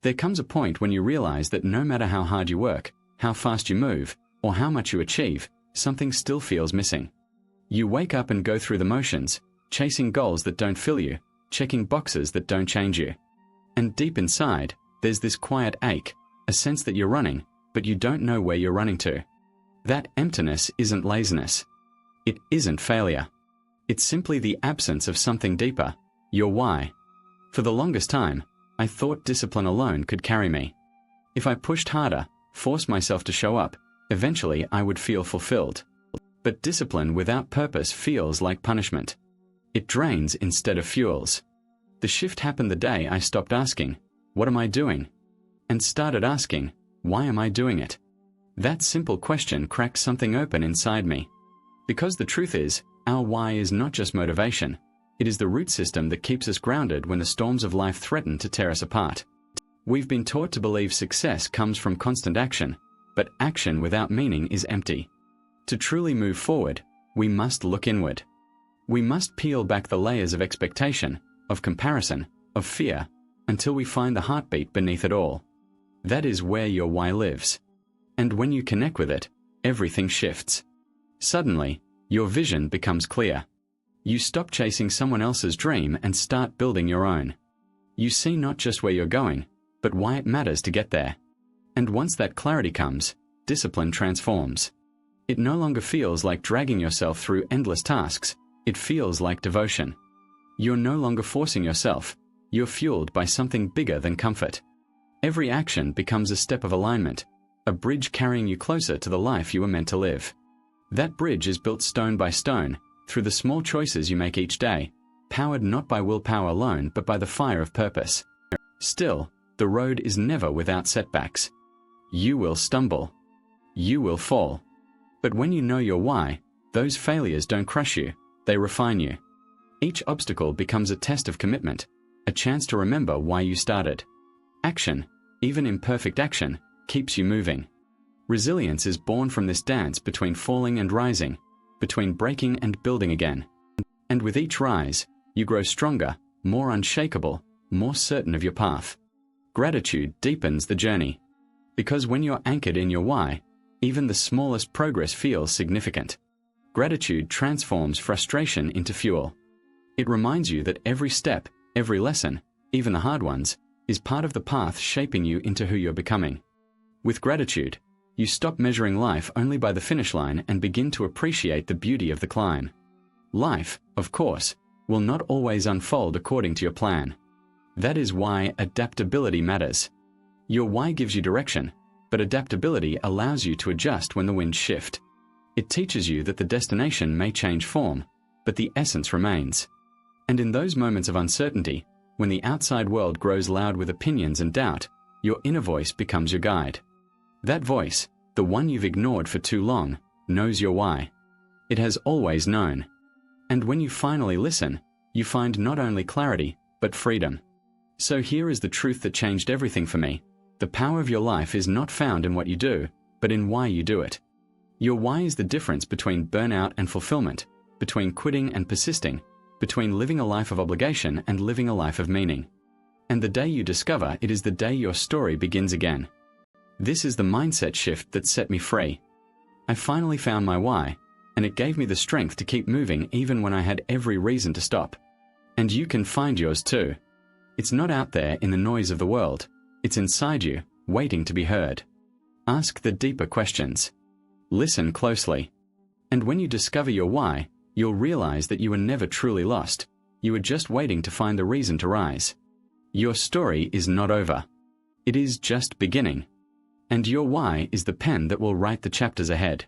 There comes a point when you realize that no matter how hard you work, how fast you move, or how much you achieve, something still feels missing. You wake up and go through the motions, chasing goals that don't fill you, checking boxes that don't change you. And deep inside, there's this quiet ache, a sense that you're running, but you don't know where you're running to. That emptiness isn't laziness. It isn't failure. It's simply the absence of something deeper, your why. For the longest time, I thought discipline alone could carry me. If I pushed harder, forced myself to show up, eventually I would feel fulfilled. But discipline without purpose feels like punishment. It drains instead of fuels. The shift happened the day I stopped asking, "What am I doing?" and started asking, "Why am I doing it?" That simple question cracked something open inside me. Because the truth is, our why is not just motivation. It is the root system that keeps us grounded when the storms of life threaten to tear us apart. We've been taught to believe success comes from constant action, but action without meaning is empty. To truly move forward, we must look inward. We must peel back the layers of expectation, of comparison, of fear, until we find the heartbeat beneath it all. That is where your why lives. And when you connect with it, everything shifts. Suddenly, your vision becomes clear. You stop chasing someone else's dream and start building your own. You see not just where you're going, but why it matters to get there. And once that clarity comes, discipline transforms. It no longer feels like dragging yourself through endless tasks. It feels like devotion. You're no longer forcing yourself. You're fueled by something bigger than comfort. Every action becomes a step of alignment, a bridge carrying you closer to the life you were meant to live. That bridge is built stone by stone, through the small choices you make each day, powered not by willpower alone but by the fire of purpose. Still, the road is never without setbacks. You will stumble. You will fall. But when you know your why, those failures don't crush you, they refine you. Each obstacle becomes a test of commitment, a chance to remember why you started. Action, even imperfect action, keeps you moving. Resilience is born from this dance between falling and rising, between breaking and building again. And with each rise, you grow stronger, more unshakable, more certain of your path. Gratitude deepens the journey. Because when you're anchored in your why, even the smallest progress feels significant. Gratitude transforms frustration into fuel. It reminds you that every step, every lesson, even the hard ones, is part of the path shaping you into who you're becoming. With gratitude, you stop measuring life only by the finish line and begin to appreciate the beauty of the climb. Life, of course, will not always unfold according to your plan. That is why adaptability matters. Your why gives you direction, but adaptability allows you to adjust when the winds shift. It teaches you that the destination may change form, but the essence remains. And in those moments of uncertainty, when the outside world grows loud with opinions and doubt, your inner voice becomes your guide. That voice, the one you've ignored for too long, knows your why. It has always known. And when you finally listen, you find not only clarity, but freedom. So here is the truth that changed everything for me. The power of your life is not found in what you do, but in why you do it. Your why is the difference between burnout and fulfillment, between quitting and persisting, between living a life of obligation and living a life of meaning. And the day you discover it is the day your story begins again. This is the mindset shift that set me free. I finally found my why, and it gave me the strength to keep moving even when I had every reason to stop. And you can find yours too. It's not out there in the noise of the world. It's inside you, waiting to be heard. Ask the deeper questions. Listen closely. And when you discover your why, you'll realize that you were never truly lost. You were just waiting to find the reason to rise. Your story is not over. It is just beginning. And your why is the pen that will write the chapters ahead.